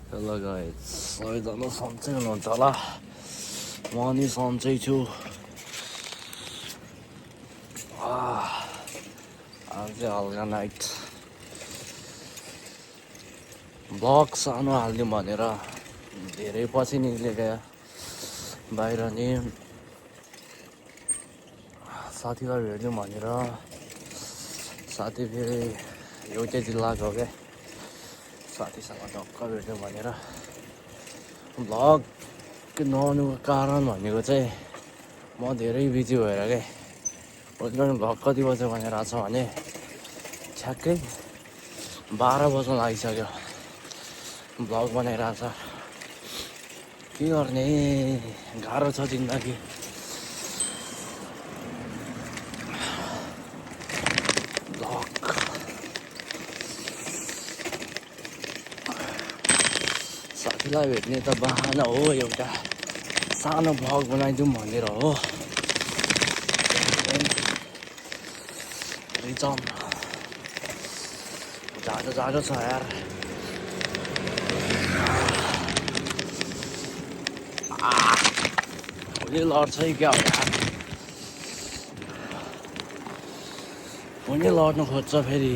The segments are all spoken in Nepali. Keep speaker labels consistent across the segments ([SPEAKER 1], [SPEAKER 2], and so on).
[SPEAKER 1] Hello guys, सबैजना सन्चै हुनुहुन्छ होला। म नि सन्चै छु। आज चाहिँ हल्का नाइट ब्लग सानो हालिदिउँ भनेर धेरै पछि निक्लेका बाहिर नि साथीलाई भेट्यौँ भनेर। साथी फेरि एउटै जिल्लाको क्या, साथीसँग ढक्क भेट्यौँ भनेर। भ्लग नआउनुको कारण भनेको चाहिँ म धेरै बिजी भएर क्या। उसले भ्लग कति बज्यो भनेर आएको छ भने ठ्याक्कै 12 बज्न लागिसक्यो। भ्लग बनाइरहेको छ। के गर्ने, गाह्रो छ जिन्दगी। भ्लग साथीलाई भेट्ने त बहाना हो एउटा, सानो भ्लग बनाइदिउँ भनेर हो। रिचम जाडो छ यार। उसले लड्छ क्या हो यार, उनी लड्नु खोज्छ फेरि।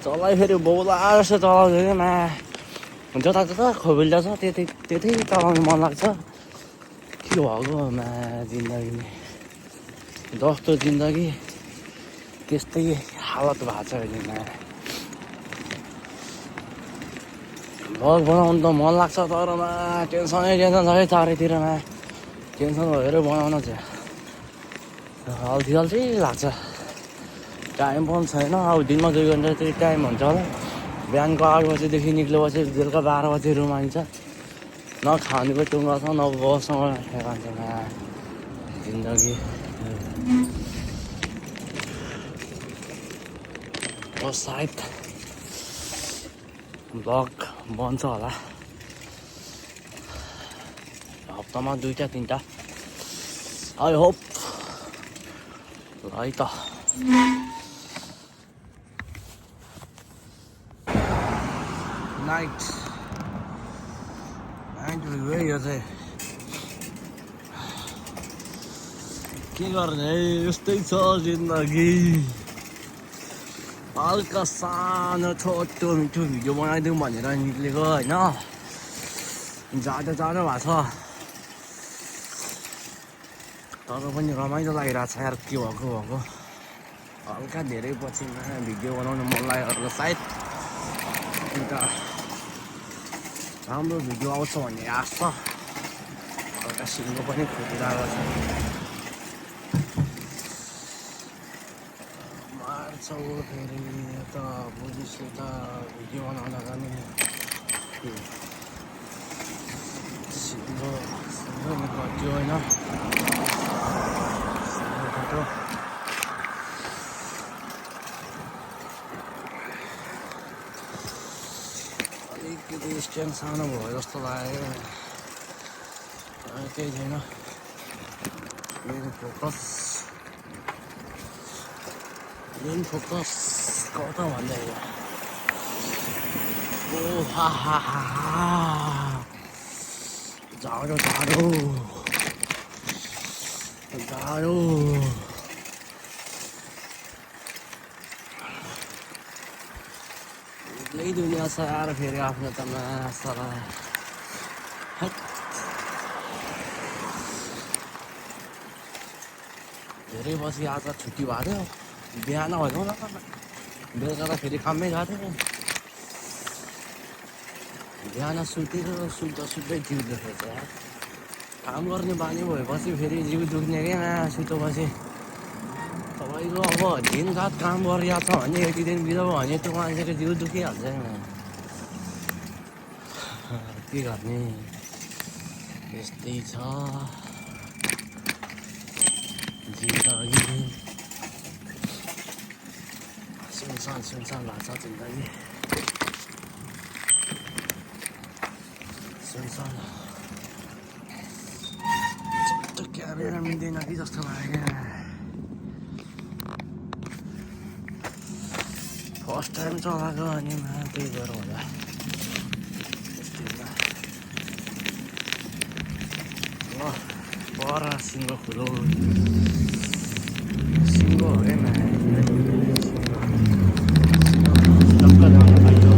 [SPEAKER 1] चलाइ फेरि बौला जस्तो चलाउँछ क्या मा। जता खोबिल्दा छ त्यतै चलाउनु मन लाग्छ। के भएको मा जिन्दगी, जस्तो जिन्दगी त्यस्तै हालत भएको छ अहिले मा। भ्लग बनाउनु त मन लाग्छ तर मा टेन्सन छ है चारैतिरमा। टेन्सन भएर बनाउन चाहिँ अल्छी लाग्छ। टाइम पनि छैन। अब दिनमा 2 घन्टा चाहिँ टाइम हुन्छ होला। बिहानको 8 बजेदेखि निक्लेपछि बेलुका 12 बजे रुम आइन्छ। न खानुको टुङ्गा छ न बससँग ठेगान्छ मा जिन्दगी। सायद भ्लग बन्छ होला हप्तामा 2-3टा, आई होप। है त नाइट भ्यू यो चाहिँ के गर्ने, यस्तै छ जिन्दगी। हल्का सानो छोटो मिठो भिडियो बनाइदिउँ भनेर निक्लेको होइन। जाडो भएको छ तर पनि रमाइलो लागिरहेको छ यार। के भएको हल्का धेरै पछि भिडियो बनाउनु मन लाग्यो सायद। अन्त राम्रो भिडियो आउँछ भन्ने आश छ। हल्का सिङ्गो पनि खोजिरहेको छ। मार्छौ फेरि त बुझिसु त भिडियो बनाउन जाने। सिङ्गो निकाल्थ्यो होइन। अलिकति स्ट्यान्ड सानो भयो जस्तो लाग्यो। केही छैन, मेन फोकस कता भन्दाखेरि ओ हा जाडो एक्लै दुनियाँ छ यार। फेरि आफ्नो त मासला धेरै पछि आज छुट्टी भएको थियो। बिहान भनौँ न, बेलुका त फेरि काममै गएको थियो। बिहान सुत्दै जिउ दुखेको छ यार। काम गर्ने बानी भएपछि फेरि जिउ दुख्ने क्या सुतेपछि। तपाईँको अब दिनरात काम गरिरहेको छ भने यति दिन बित्यो भने त्यो मान्छेको जिउ दुखिहाल्छ। के गर्ने, यस्तै छ जिन्दगी। सुनसान लाग्छ जिन्दगी। सुनसान क्यामेरा मिल्दैन कि जस्तो लाग्यो। फर्स्ट टाइम चलाएको अनि त्यही भएर होला। सिङ्गो खुलो सिङ्गो हो क्या टक्क ल्याउनु पाइयो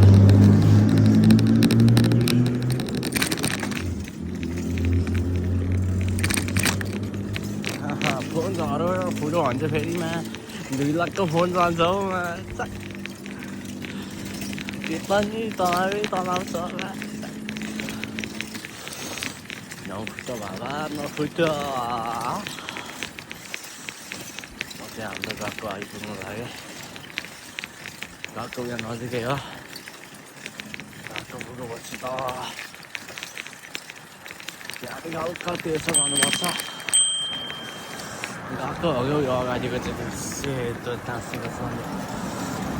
[SPEAKER 1] फोन झरेर फुलो भन्छ फेरिमा 2 लाखको फोन जान्छ हौ त्यो पनि तलाउँछ नफुट्यो बाबा नफुट्यो चाहिँ हाम्रो गएको आइपुग्नु लाग्यो गएको यहाँ नजिकै हो गएको पुगेपछि त त्यहाँ हल्का तेर्सो गर्नुपर्छ गएको हो यो अगाडिको चाहिँ सेतो टाँसेको छ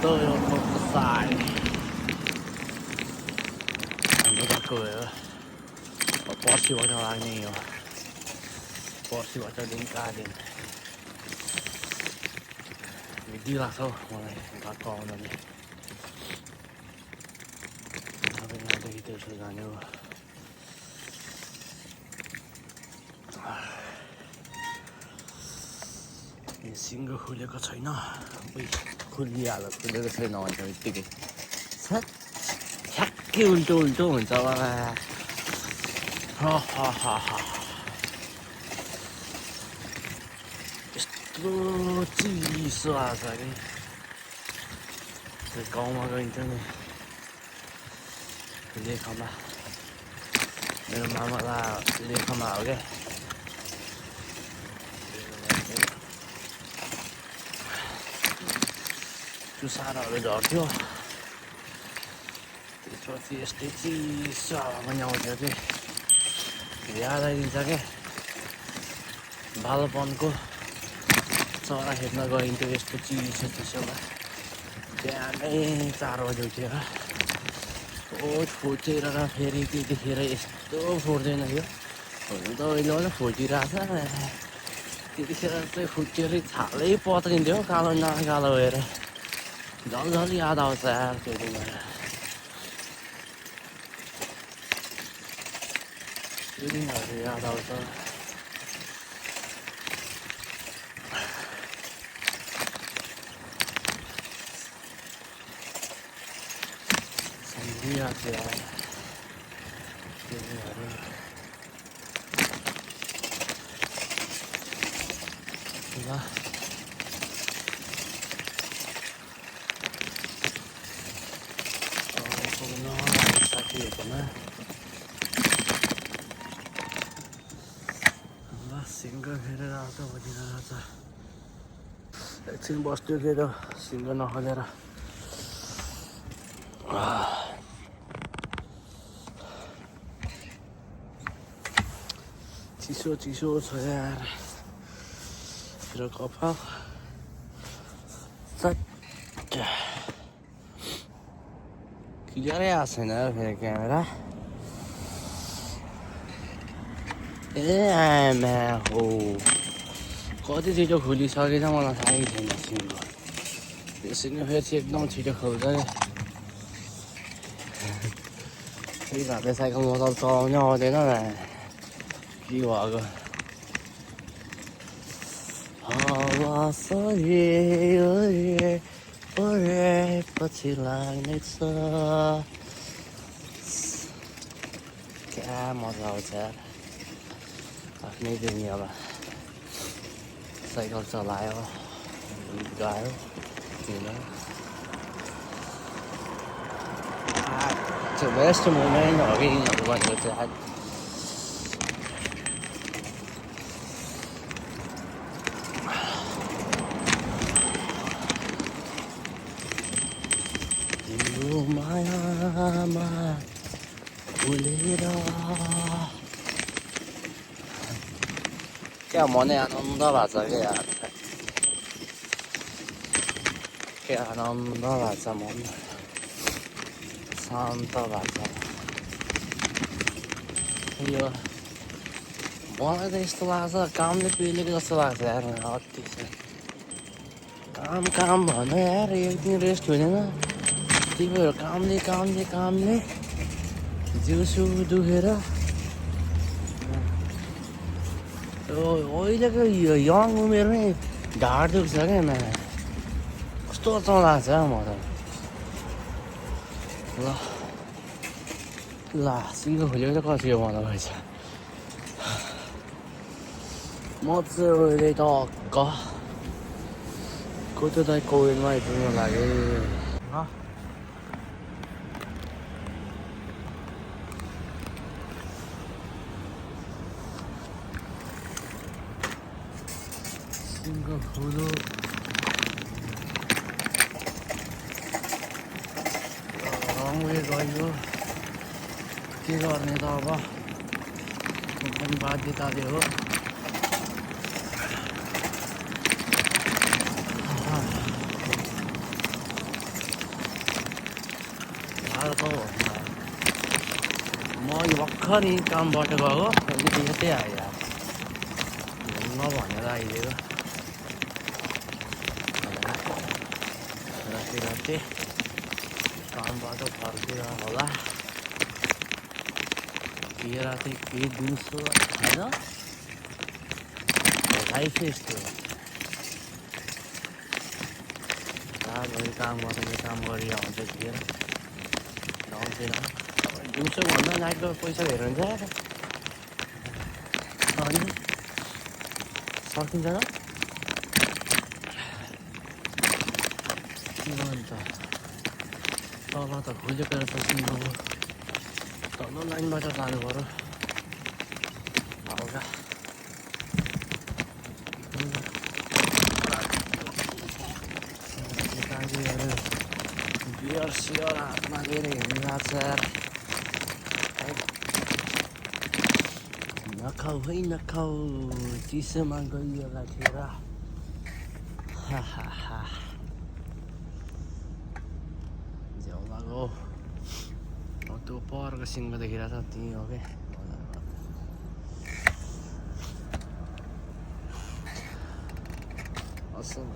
[SPEAKER 1] त्यो यो साइड हाम्रो गएको भयो पर्सिबाट लाग्ने हो पर्सिबाट दिनका दिन बित्ति लाग्छ हौ मलाई गएको आउनाले अब यहाँदेखि तेर्सो जाने हो सिङ्गो खुलेको छैन खुलिहाल्यो खुलेको छैन भन्छ बित्तिकै ठ्याक्कै उल्टो उल्टो हुन्छ बाबा यस्तो चिसो आएको छ कि गाउँमा गइन्छ नि लेखमा मेरो मामालाई लेखमा हो क्या चुसाराहरू झर्थ्यो त्यसपछि यस्तै चिसो हावा पनि आउँथ्यो कि याद आइदिन्छ क्या बालपनको चरा हेर्न गइन्थ्यो यस्तो चिसो चिसोमा बिहानै 4 बजी उठेर फुटेर फेरि त्यतिखेर यस्तो फुट्दैन थियो हुनु त अहिले पनि फुटिरहेछ त्यतिखेर चाहिँ फुटेरै छालै पत्रिन्थ्यो कालो न कालो भएर झलझल याद आउँछ यार त्यो दिनहरू त्यो दिनहरू याद आउँछ सम्झिरहेको छु यार त्यो दिनहरू ल साथीहरूकोमा ल सिङ्गो फेरेर आउँछ भनिरहेको छ एकछिन बस्थ्यो के त सिङ्गो नखोलेर चिसो चिसो छ यार मेरो कपाल क्लियरै आएको छैन फेरि क्यामेरा ए आमा हो कति छिटो खुलिसकेछ मलाई थाहै छैन सिङ्गो यो सिङ्गो फेरि एकदम छिटो खोल्छ त्यही भएर साइकल मोटर चलाउनै आउँदैन के भएको पछि लाग्नेछ क्या मजा आउँछ यार आफ्नै दुनियाँमा साइकल चलायो गीत गायो किन त्यो बेस्ट मोमेन्ट हो कि यिनीहरू भनेको चाहिँ मायामा भुलेर क्या मनै आनन्द भएको छ क्या यार क्या आनन्द भएको छ मन शान्त भएको छ यो मलाई त यस्तो लाग्छ कामले पेलेको जस्तो लाग्छ यार अति काम भन्यो यार एक दिन रेस्ट हुँदैन त्यही भएर कामले जिउसु दुखेर अहिलेको यो यङ उमेरमै ढाड दुख्छ क्या कस्तो अचम्म लाग्छ म त ल सिङ्गो खोलेको चाहिँ कति हो मलाई भएछ म चाहिँ अहिले टक्क कोतोदाई कौवेलमा आइपुग्नु लाग्यो सिङ्गो खोलो रङवे गयो के गर्ने त अब पनि बाध्यताले हो म यो भर्खर नि कामबाट गएको अलिकति यतै आयो नभनेर आइदिएको राति राति कामबाट फर्केर होला के राति के दिउँसो होइन लाइफै यस्तो रातभरि काम गरेर काम गरिरहन्छ थिएन आउँथेन दिउँसो भन्दा नाइटको पैसा हेरेर हुन्छ अनि सकिन्छ त अन्त तल त खोजेको सकिनु तल लाइनबाट जानु पऱ्यो हल्का बियर सियर हातमा लिएर हिँडिरहेको छ नखाऊ है नखाऊ चिसोमा गइयो राखेर झ्याउलाको त्यो परको सिङमा देखिरहेको छ त्यहीँ हो क्या असम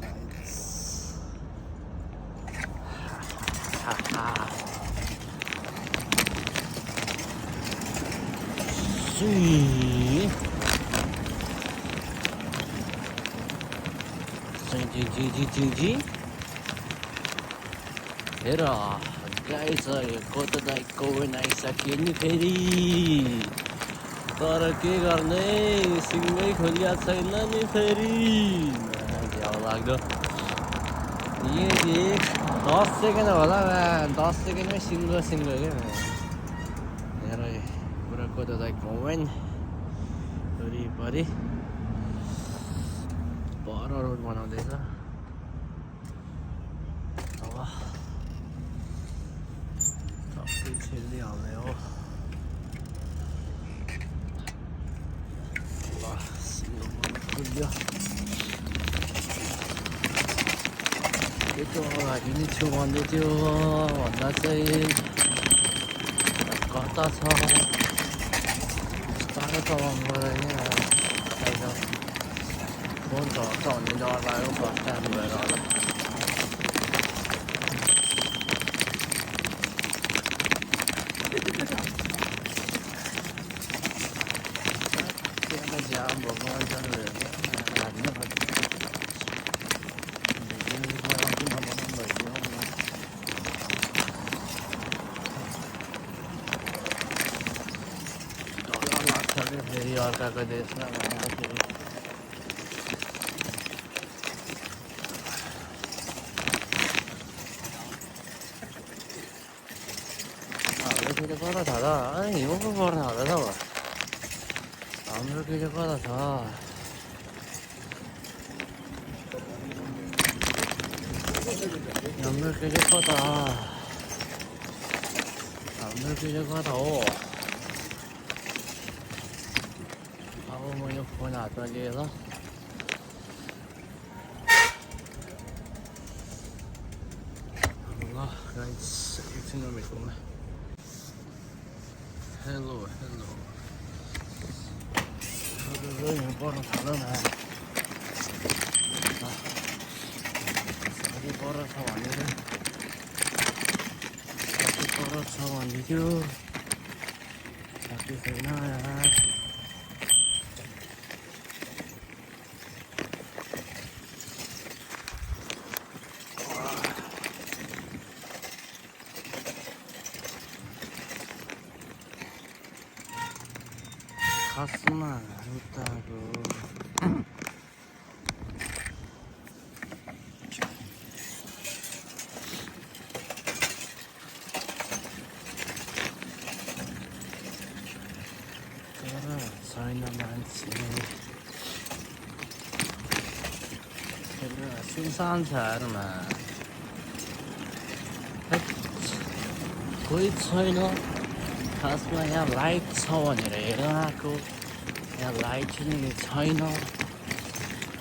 [SPEAKER 1] जी हेर गाइस कोतोदाई कौवेल आइसक्यो नि फेरि तर के गर्ने सिङ्गै खोलिया छैन नि फेरि झ्याउ लाग्दो यही 10 सेकेन्ड होला 10 सेकेन्डमै सिङ्गो क्या हेर पुरा कोतोदाई कौवेल वरिपरि पर रोड बनाउँदैछ अब सबै छेडिहाल्ने हो ल सिङ्गो खुल्यो त्यो अगाडि नै छु भन्दै थियो भन्दा चाहिँ कता छ टाढो चलाउनु पऱ्यो होइन फोन चलाउँछ भन्ने डर लाग्यो फर्स्ट टाइम भएर होला जाम भएको मान्छेहरू फेरि अर्काको देशमा भन्दाखेरि हाम्रो केले कता छ त हिउँ पो पर्ने होला त हाम्रो केले कता छ हाम्रो केले कता हो अब म यो फोन हातमा लिएर ल गाइस एकछिन भेटौँला हेलो हिउँ पर्नु थाल्यो न साह्रै पर छ भन्दै थियो साथी छैन यार खासमा उताको छैन मान्छे सुनसान छ हारमा कोही छैन खासमा यहाँ लाइट छ भनेर हेरेर आएको यहाँ लाइट नि छैन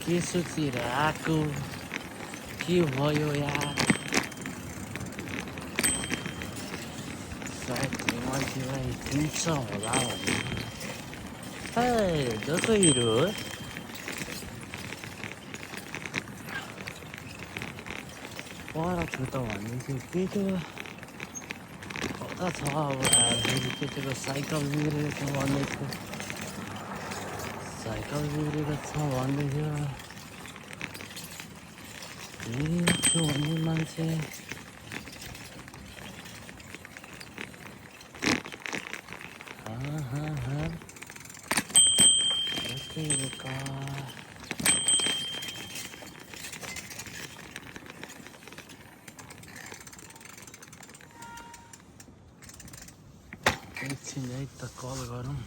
[SPEAKER 1] के सोचेर आएको के भयो यार सायद मान्छेलाई दिन्छ होला भने जस्तो हिरो पर छु त भन्दै थियो कता छ अब फेरि केटीको साइकल बिग्रेको छ भन्दै थियो साइकल बिग्रेको छ भन्दै थियो छु भन्ने मान्छे एकछिन है त कल गरौँ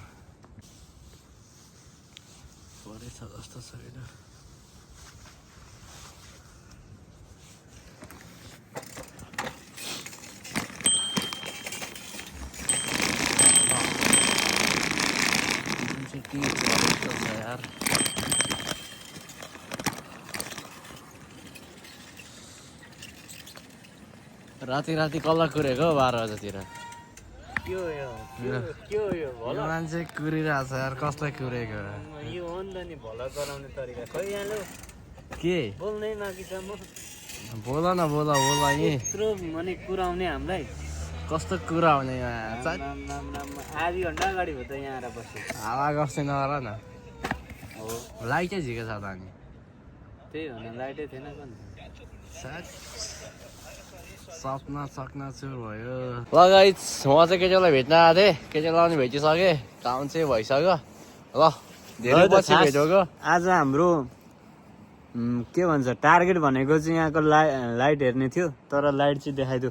[SPEAKER 1] परेछ जस्तो छैन यार राति कल्ला कुरेको 12 बजेतिर मान्छे कुरिरहेको छ यार कसलाई कुरेको
[SPEAKER 2] यो हो नि त नि भला गराउने तरिका खै यहाँ
[SPEAKER 1] के
[SPEAKER 2] बोल्नै बाँकी छ म
[SPEAKER 1] बोल नि
[SPEAKER 2] यत्रो भने कुराउने हामीलाई
[SPEAKER 1] कस्तो कुरा हुने
[SPEAKER 2] आधी घन्टा अगाडि भयो त यहाँ आएर बस्यो
[SPEAKER 1] हावा गर्छ नगर न
[SPEAKER 2] हो
[SPEAKER 1] लाइटै झिकेको छ त अनि
[SPEAKER 2] त्यही हो न लाइटै थिएन
[SPEAKER 1] सपना चुर भयो ल गाइस म चाहिँ केटीलाई भेट्न आएको थिएँ केटीलाई पनि भेटिसकेँ काम चाहिँ भइसक्यो ल धेरै पछि भेटेको
[SPEAKER 2] आज हाम्रो के भन्छ टार्गेट भनेको चाहिँ यहाँको लाइट हेर्ने थियो तर लाइट चाहिँ देखाइदियो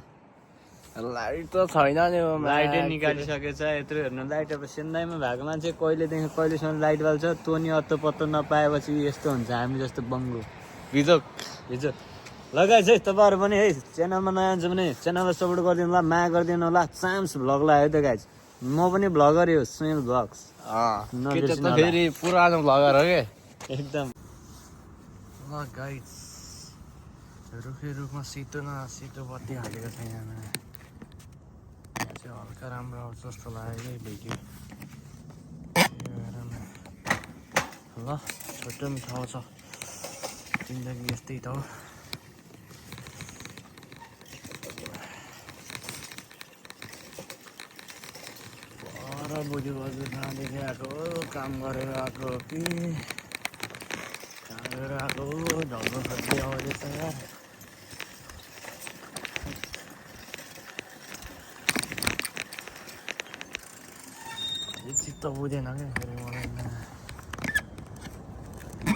[SPEAKER 1] लाइट त छैन नि
[SPEAKER 2] लाइटै निकालिसकेछ यत्रो हेर्नु लाइट अब सेन्दाइमा भएको मान्छे कहिलेदेखि कहिलेसम्म लाइट बाल्छ तँ नि अत्तो पत्तो नपाएपछि यस्तो हुन्छ हामी जस्तो बङ्गो हिजो लगाएछ है तपाईँहरू पनि है च्यानलमा नयाँ हुन्छ भने च्यानललाई सपोर्ट गरिदिनु होला माया गरिदिनु होला चाम्स भ्लग लाग्यो त गाइज म पनि भ्लगर हो सुनिल भ्लग्स
[SPEAKER 1] फेरि पुरानो भ्लगर हो के
[SPEAKER 2] एकदम
[SPEAKER 1] ल गाइज रुखमा सेतो बत्ती हालेको छ यहाँ चाहिँ हल्का राम्रो आउँछ जस्तो लाग्यो भिडियो ल छोटो पनि ठाउँ छ जिन्दगी यस्तै त हो बुढी बजु कहाँदेखि आएको काम गरेर आएको कि काम गरेर आएको ढल्लो खोज्दै आउँदैछ यार चित्त बुझेन क्या फेरि मलाई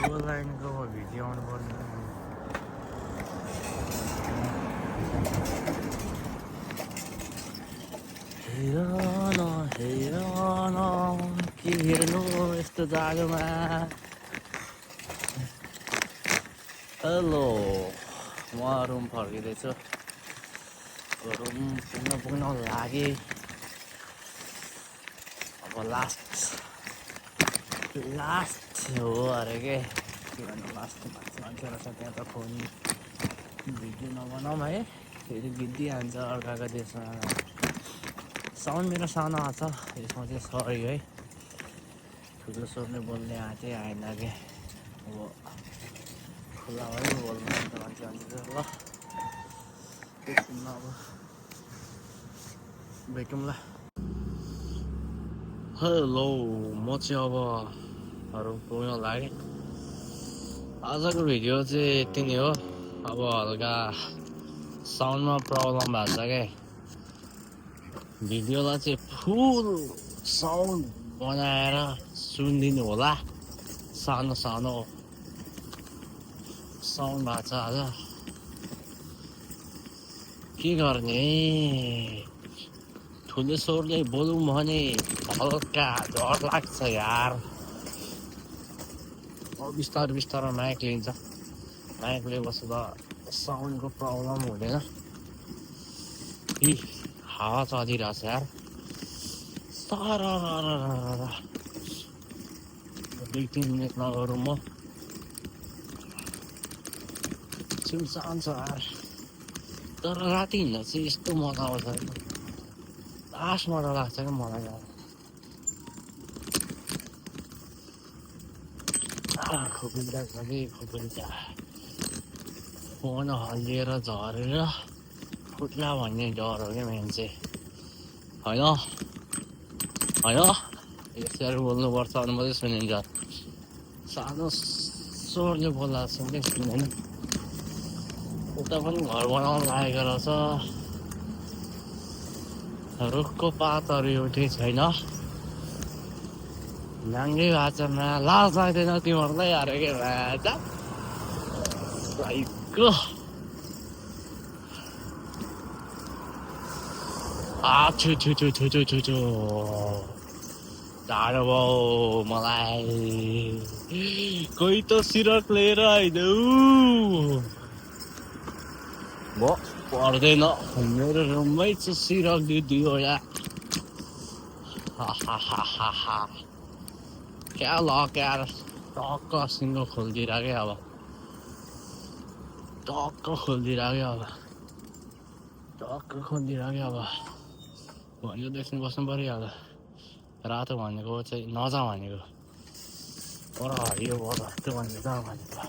[SPEAKER 1] यो लाइनको भिडियो आउनु पर्ने हेर न के हेर्नु यस्तो जाडोमा हेलो म रुम फर्किँदैछु रुम पुग्न लागे अब लास्ट हो अरे के भन्नु लास्ट मान्छेहरू छ त्यहाँ त फोन भिडियो नबनाऊँ है फेरि गिद्दी हान्छ अर्काको देशमा साउन्ड मेरो सानो आएको छ यसमा चाहिँ सरी है ठुलो स्वरले बोल्ने आँटै आएन कि अब खुला भयो बोल्नु त मान्छे ल एकछिनमा अब भेटौँ ल हेलो म चाहिँ अब पुग्न लागेँ आजको भिडियो चाहिँ यति नै हो अब हल्का साउन्डमा प्रब्लम भएको छ क्या भिडियोलाई चाहिँ फुल साउन्ड बनाएर सुनिदिनु होला सानो सानो साउन्ड भएको छ आज के गर्ने ठुलो स्वरले बोलौँ भने हल्का डर लाग्छ यार बिस्तारै बिस्तारै माइक लिन्छ माइकले बस्दा साउन्डको प्रब्लम हुँदैन हावा चलिरहेछ यार सारा 2-3 मिनट नगरौँ म सुनसान छ यार तर राति हिँड्दा चाहिँ यस्तो मजा आउँछ लास मजा लाग्छ क्या मलाई यार खुकुल्दा खुकुल्दा फोन हल्लिएर झरेर फुट्ला भन्ने डर हो क्या मेन चाहिँ होइन यसरी बोल्नुपर्छ भने मात्रै सुनिन्छ सानो स्वरले बोल्दा सुन्दै सुन्दैन उता पनि घर बनाउनु लागेको रहेछ रुखको पातहरू एउटै छैन नाङ्गै भाषामा लाज लाग्दैन तिमीहरूलाई अरे के भाषा भाइको छु टाढो भयो मलाई कोही त सिरक लिएर आइदेऊ म पर्दैन मेरो रुममै छ सिरक दुईवटा क्या लक्याएर टक्क सिङ्गो खोलिदिइराख्यो अब टक्क खोलिदिइराख्यो अब भनेको देख्नु बस्नु पऱ्यो अब रातो भनेको चाहिँ नजा भनेको पर हरियो भयो त्यो भनेको जा भनेको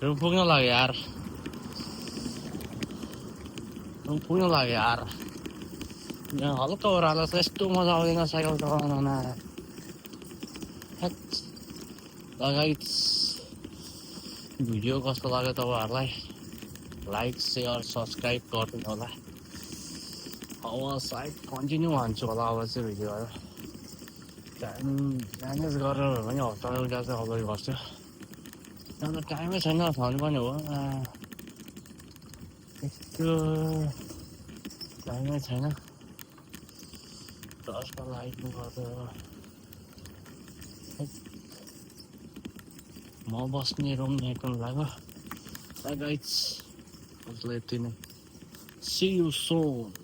[SPEAKER 1] रुम पुग्न लाग्यो यार यहाँ हल्का ओह्रालो छ यस्तो मजा आउँदैन साइकल चलाउनमा लगायत भिडियो कस्तो लाग्यो तपाईँहरूलाई लाइक सेयर सब्सक्राइब गरिदिनु होला अब सायद कन्टिन्यू हान्छु होला अब चाहिँ भिडियोहरू टाइम म्यानेज गरेर पनि हप्तामा एउटा चाहिँ अपलोड गर्छु अन्त टाइमै छैन भन्नुपर्ने हो यस्तो टाइमै छैन दसको लाइक गर्दा म बस्ने रुम हेर्नु लाग्यो गाइज यति नै See you soon.